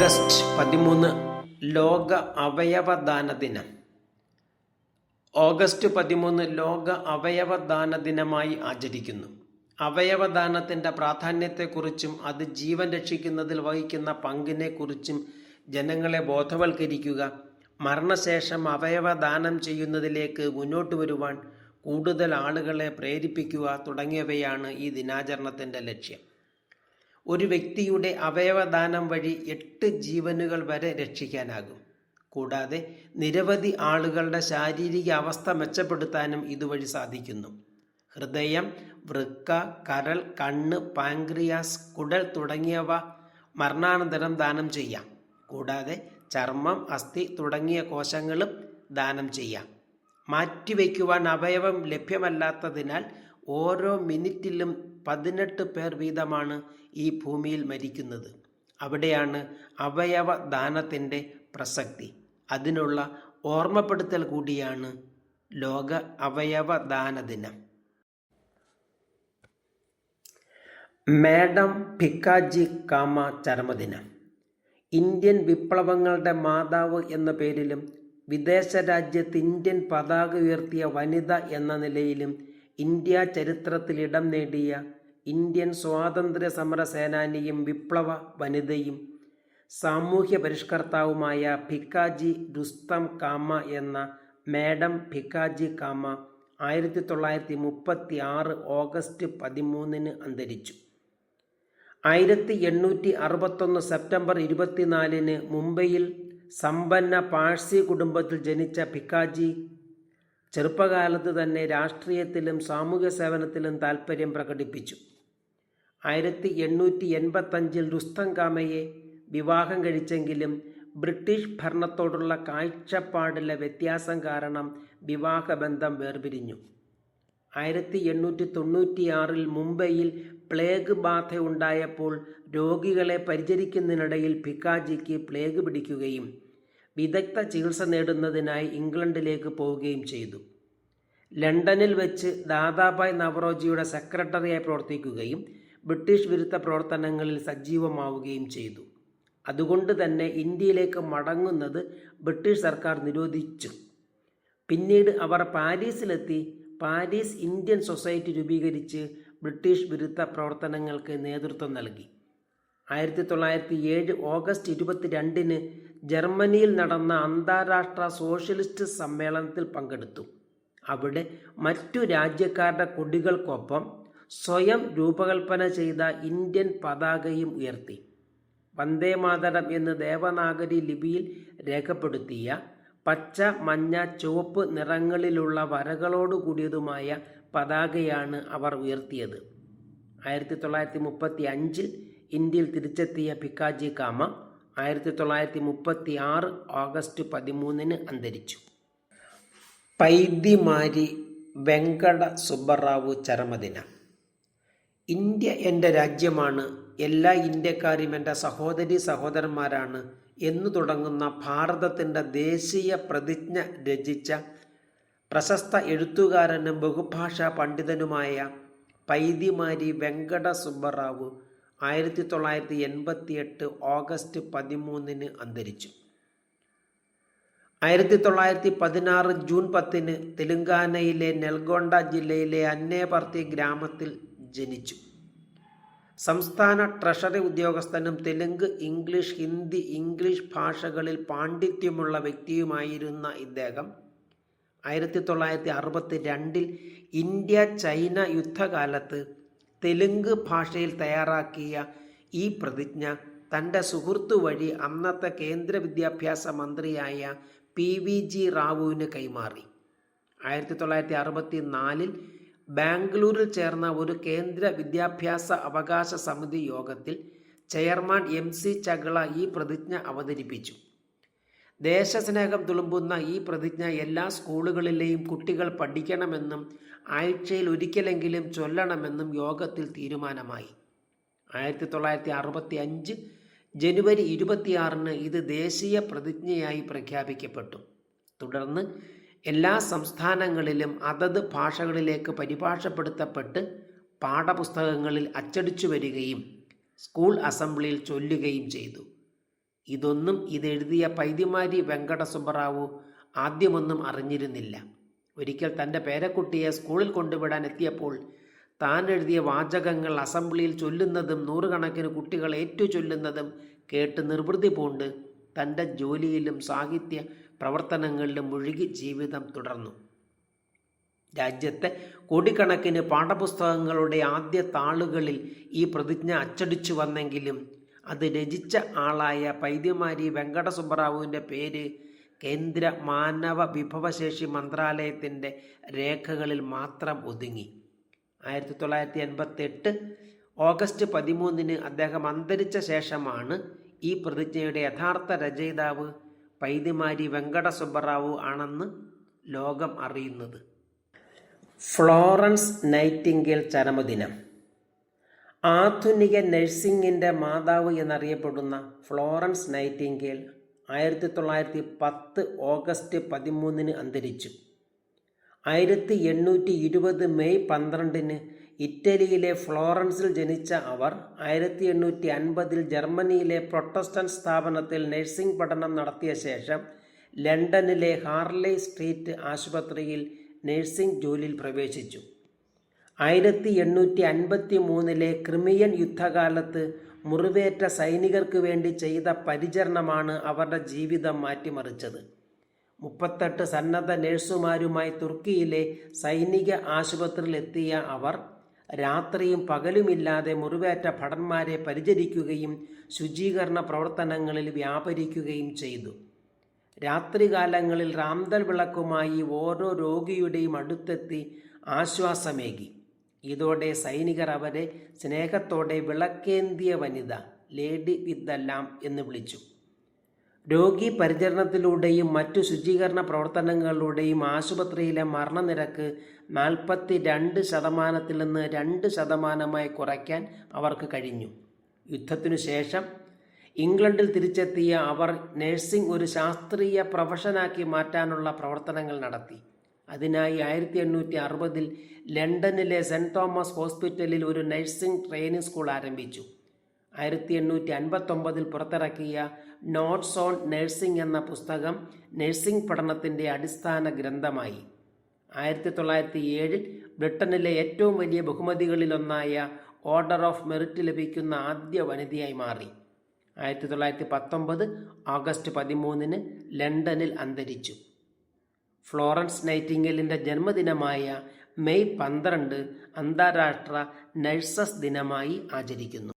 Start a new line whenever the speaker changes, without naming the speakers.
August 13 ലോക അവയവദാന ദിനം. August 13 ലോക അവയവദാന ദിനമായി ആചരിക്കുന്നു. അവയവദാനത്തിൻ്റെ പ്രാധാന്യത്തെക്കുറിച്ചും അത് ജീവൻ രക്ഷിക്കുന്നതിൽ വഹിക്കുന്ന പങ്കിനെക്കുറിച്ചും ജനങ്ങളെ ബോധവൽക്കരിക്കുക, മരണശേഷം അവയവദാനം ചെയ്യുന്നതിലേക്ക് മുന്നോട്ട് വരുവാൻ കൂടുതൽ ആളുകളെ പ്രേരിപ്പിക്കുക തുടങ്ങിയവയാണ് ഈ ദിനാചരണത്തിൻ്റെ ലക്ഷ്യം. ഒരു വ്യക്തിയുടെ അവയവദാനം വഴി 8 ജീവനുകൾ വരെ രക്ഷിക്കാനാകും. കൂടാതെ നിരവധി ആളുകളുടെ ശാരീരിക അവസ്ഥ മെച്ചപ്പെടുത്താനും ഇതുവഴി സാധിക്കുന്നു. ഹൃദയം, വൃക്ക, കരൾ, കണ്ണ്, പാൻക്രിയാസ്, കുടൽ തുടങ്ങിയവ മരണാനന്തരം ദാനം ചെയ്യാം. കൂടാതെ ചർമ്മം, അസ്ഥി തുടങ്ങിയ കോശങ്ങളും ദാനം ചെയ്യാം. മാറ്റിവെക്കുവാൻ അവയവം ലഭ്യമല്ലാത്തതിനാൽ ഓരോ മിനിറ്റിലും 18 പേർ വീതമാണ് ഈ ഭൂമിയിൽ മരിക്കുന്നത്. അവിടെയാണ് അവയവ ദാനത്തിൻ്റെ പ്രസക്തി. അതിനുള്ള ഓർമ്മപ്പെടുത്തൽ കൂടിയാണ് ലോക അവയവദാന ദിനം. മാഡം ഭിക്കാജി കാമ ചരമദിനം. ഇന്ത്യൻ വിപ്ലവങ്ങളുടെ മാതാവ് എന്ന പേരിലും വിദേശ രാജ്യത്ത് ഇന്ത്യൻ പതാക ഉയർത്തിയ വനിത എന്ന നിലയിലും ഇന്ത്യ ചരിത്രത്തിൽ ഇടം നേടിയ ഇന്ത്യൻ സ്വാതന്ത്ര്യ സമര സേനാനിയും വിപ്ലവ വനിതയും സാമൂഹ്യ പരിഷ്കർത്താവുമായ ഭിക്കാജി രുസ്തം കാമ എന്ന മാഡം ഭിക്കാജി കാമ 1936 ഓഗസ്റ്റ് 13 അന്തരിച്ചു. 1861 സെപ്റ്റംബർ 24 മുംബൈയിൽ സമ്പന്ന പാഴ്സി കുടുംബത്തിൽ ജനിച്ച ഭിക്കാജി ചെറുപ്പകാലത്ത് തന്നെ രാഷ്ട്രീയത്തിലും സാമൂഹ്യ സേവനത്തിലും താൽപ്പര്യം പ്രകടിപ്പിച്ചു. 1885 രുസ്തം കാമയെ വിവാഹം കഴിച്ചെങ്കിലും ബ്രിട്ടീഷ് ഭരണത്തോടുള്ള കാഴ്ചപ്പാടിലെ വ്യത്യാസം കാരണം വിവാഹബന്ധം വേർപിരിഞ്ഞു. 1896 മുംബൈയിൽ പ്ലേഗ് ബാധ ഉണ്ടായപ്പോൾ രോഗികളെ പരിചരിക്കുന്നതിനിടയിൽ ഭിക്കാജിക്ക് പ്ലേഗ് പിടിക്കുകയും വിദഗ്ധ ചികിത്സ നേടുന്നതിനായി ഇംഗ്ലണ്ടിലേക്ക് പോവുകയും ചെയ്തു. ലണ്ടനിൽ വെച്ച് ദാദാഭായ് നവറോജിയുടെ സെക്രട്ടറിയായി പ്രവർത്തിക്കുകയും ബ്രിട്ടീഷ് വിരുദ്ധ പ്രവർത്തനങ്ങളിൽ സജീവമാവുകയും ചെയ്തു. അതുകൊണ്ട് തന്നെ ഇന്ത്യയിലേക്ക് മടങ്ങുന്നത് ബ്രിട്ടീഷ് സർക്കാർ നിരോധിച്ചു. പിന്നീട് അവർ പാരീസിലെത്തി പാരീസ് ഇന്ത്യൻ സൊസൈറ്റി രൂപീകരിച്ച് ബ്രിട്ടീഷ് വിരുദ്ധ പ്രവർത്തനങ്ങൾക്ക് നേതൃത്വം നൽകി. 1907 ഓഗസ്റ്റ് 22 ജർമ്മനിയിൽ നടന്ന അന്താരാഷ്ട്ര സോഷ്യലിസ്റ്റ് സമ്മേളനത്തിൽ പങ്കെടുത്തു. അവിടെ മറ്റു രാജ്യക്കാരുടെ കൊടികൾക്കൊപ്പം സ്വയം രൂപകൽപ്പന ചെയ്ത ഇന്ത്യൻ പതാകയും ഉയർത്തി. വന്ദേമാതരം എന്ന് ദേവനാഗരി ലിപിയിൽ രേഖപ്പെടുത്തിയ പച്ച, മഞ്ഞ, ചുവപ്പ് നിറങ്ങളിലുള്ള വരകളോട് കൂടിയതുമായ പതാകയാണ് അവർ ഉയർത്തിയത്. 1935 ഇന്ത്യയിൽ തിരിച്ചെത്തിയ ഭിക്കാജി കാമ 1936 ഓഗസ്റ്റ് 13 അന്തരിച്ചു. പൈദ്യമാരി വെങ്കട സുബ്ബറാവു ചരമദിനം. ഇന്ത്യ എൻ്റെ രാജ്യമാണ്, എല്ലാ ഇന്ത്യക്കാരും എൻ്റെ സഹോദരി സഹോദരന്മാരാണ് എന്നു തുടങ്ങുന്ന ഭാരതത്തിൻ്റെ ദേശീയ പ്രതിജ്ഞ രചിച്ച പ്രശസ്ത എഴുത്തുകാരനും ബഹുഭാഷാ പണ്ഡിതനുമായ പൈദ്യമാരി വെങ്കട സുബ്ബറാവു 1988 ഓഗസ്റ്റ് 13 അന്തരിച്ചു. 1916 ജൂൺ 10 തെലുങ്കാനയിലെ നെൽഗൊണ്ട ജില്ലയിലെ അന്നേപർത്തി ഗ്രാമത്തിൽ ജനിച്ചു. സംസ്ഥാന ട്രഷറി ഉദ്യോഗസ്ഥനും തെലുങ്ക്, ഇംഗ്ലീഷ്, ഹിന്ദി, ഇംഗ്ലീഷ് ഭാഷകളിൽ പാണ്ഡിത്യമുള്ള വ്യക്തിയുമായിരുന്ന ഇദ്ദേഹം 1962 ഇന്ത്യ ചൈന യുദ്ധകാലത്ത് തെലുങ്ക് ഭാഷയിൽ തയ്യാറാക്കിയ ഈ പ്രതിജ്ഞ തൻ്റെ സുഹൃത്തു വഴി അന്നത്തെ കേന്ദ്ര വിദ്യാഭ്യാസ മന്ത്രിയായ PVG റാവുവിന് കൈമാറി. 1964 ബാംഗ്ലൂരിൽ ചേർന്ന ഒരു കേന്ദ്ര വിദ്യാഭ്യാസ അവകാശ സമിതി യോഗത്തിൽ ചെയർമാൻ MC ചഗ്ല ഈ പ്രതിജ്ഞ അവതരിപ്പിച്ചു. ദേശസ്നേഹം തുളുമ്പുന്ന ഈ പ്രതിജ്ഞ എല്ലാ സ്കൂളുകളിലെയും കുട്ടികൾ പഠിക്കണമെന്നും ആഴ്ചയിൽ ഒരിക്കലെങ്കിലും ചൊല്ലണമെന്നും യോഗത്തിൽ തീരുമാനമായി. 1965 ജനുവരി 26 ഇത് ദേശീയ പ്രതിജ്ഞയായി പ്രഖ്യാപിക്കപ്പെട്ടു. തുടർന്ന് എല്ലാ സംസ്ഥാനങ്ങളിലും അതത് ഭാഷകളിലേക്ക് പരിഭാഷപ്പെടുത്തപ്പെട്ട് പാഠപുസ്തകങ്ങളിൽ അച്ചടിച്ചു വരികയും സ്കൂൾ അസംബ്ലിയിൽ ചൊല്ലുകയും ചെയ്തു. ഇതൊന്നും ഇതെഴുതിയ പൈതിമാരി വെങ്കട സുബ്ബറാവു ആദ്യമൊന്നും അറിഞ്ഞിരുന്നില്ല. ഒരിക്കൽ തൻ്റെ പേരക്കുട്ടിയെ സ്കൂളിൽ കൊണ്ടുവിടാൻ എത്തിയപ്പോൾ താൻ എഴുതിയ വാചകങ്ങൾ അസംബ്ലിയിൽ ചൊല്ലുന്നതും നൂറുകണക്കിന് കുട്ടികൾ ഏറ്റുചൊല്ലുന്നതും കേട്ട് നിർവൃതി പൂണ്ട് തൻ്റെ ജോലിയിലും സാഹിത്യ പ്രവർത്തനങ്ങളിലും മുഴുകി ജീവിതം തുടർന്നു. രാജ്യത്തെ കോടിക്കണക്കിന് പാഠപുസ്തകങ്ങളുടെ ആദ്യ താളുകളിൽ ഈ പ്രതിജ്ഞ അച്ചടിച്ചു വന്നെങ്കിലും അത് രചിച്ച ആളായ പൈദ്യമാരി വെങ്കട സുബ്ബറാവുവിൻ്റെ പേര് കേന്ദ്ര മാനവ വിഭവശേഷി മന്ത്രാലയത്തിൻ്റെ രേഖകളിൽ മാത്രം ഒതുങ്ങി. 1988 ഓഗസ്റ്റ് 13 അദ്ദേഹം അന്തരിച്ച ശേഷമാണ് ഈ പ്രതിജ്ഞയുടെ യഥാർത്ഥ രചയിതാവ് പൈദ്യമാരി വെങ്കട സുബ്ബറാവു ആണെന്ന് ലോകം അറിയുന്നത്. ഫ്ലോറൻസ് നൈറ്റിംഗേൽ ചരമദിനം. ആധുനിക നഴ്സിംഗിൻ്റെ മാതാവ് എന്നറിയപ്പെടുന്ന ഫ്ലോറൻസ് നൈറ്റിംഗേൽ 1910 ഓഗസ്റ്റ് 13 അന്തരിച്ചു. 1820 മെയ് 12 ഇറ്റലിയിലെ ഫ്ലോറൻസിൽ ജനിച്ച അവർ 1850 ജർമ്മനിയിലെ പ്രൊട്ടസ്റ്റന്റ് സ്ഥാപനത്തിൽ നഴ്സിംഗ് പഠനം നടത്തിയ ശേഷം ലണ്ടനിലെ ഹാർലേ സ്ട്രീറ്റ് ആശുപത്രിയിൽ നഴ്സിംഗ് ജോലിയിൽ പ്രവേശിച്ചു. 1853 ക്രിമിയൻ യുദ്ധകാലത്ത് മുറിവേറ്റ സൈനികർക്ക് വേണ്ടി ചെയ്ത പരിചരണമാണ് അവരുടെ ജീവിതം മാറ്റിമറിച്ചത്. 38 സന്നദ്ധ നഴ്സുമാരുമായി തുർക്കിയിലെ സൈനിക ആശുപത്രിയിലെത്തിയ അവർ രാത്രിയും പകലുമില്ലാതെ മുറിവേറ്റ ഭടന്മാരെ പരിചരിക്കുകയും ശുചീകരണ പ്രവർത്തനങ്ങളിൽ വ്യാപരിക്കുകയും ചെയ്തു. രാത്രികാലങ്ങളിൽ റാന്തൽ വിളക്കുമായി ഓരോ രോഗിയുടെയും അടുത്തെത്തി ആശ്വാസമേകി. ഇതോടെ സൈനികർ അവരെ സ്നേഹത്തോടെ വിളക്കേന്തിയ വനിത, ലേഡി വിത്ത് ദ ലാമ്പ് എന്ന് വിളിച്ചു. രോഗി പരിചരണത്തിലൂടെയും മറ്റു ശുചീകരണ പ്രവർത്തനങ്ങളിലൂടെയും ആശുപത്രിയിലെ മരണനിരക്ക് 42% നിന്ന് 2% കുറയ്ക്കാൻ അവർക്ക് കഴിഞ്ഞു. യുദ്ധത്തിനു ശേഷം ഇംഗ്ലണ്ടിൽ തിരിച്ചെത്തിയ അവർ നഴ്സിംഗ് ഒരു ശാസ്ത്രീയ പ്രൊഫഷനാക്കി മാറ്റാനുള്ള പ്രവർത്തനങ്ങൾ നടത്തി. അതിനായി 1860 ലണ്ടനിലെ സെൻറ് തോമസ് ഹോസ്പിറ്റലിൽ ഒരു നഴ്സിംഗ് ട്രെയിനിങ് സ്കൂൾ ആരംഭിച്ചു. 1859 പുറത്തിറക്കിയ നോട്ട്സ് ഓൺ നഴ്സിംഗ് എന്ന പുസ്തകം നഴ്സിംഗ് പഠനത്തിൻ്റെ അടിസ്ഥാന ഗ്രന്ഥമായി. 1907 ബ്രിട്ടനിലെ ഏറ്റവും വലിയ ബഹുമതികളിലൊന്നായ ഓർഡർ ഓഫ് മെറിറ്റ് ലഭിക്കുന്ന ആദ്യ വനിതയായി മാറി. 1919 ഓഗസ്റ്റ് 13 ലണ്ടനിൽ അന്തരിച്ചു. ഫ്ലോറൻസ് നൈറ്റിംഗേലിൻ്റെ ജന്മദിനമായ മെയ് 12 അന്താരാഷ്ട്ര നഴ്സസ് ദിനമായി ആചരിക്കുന്നു.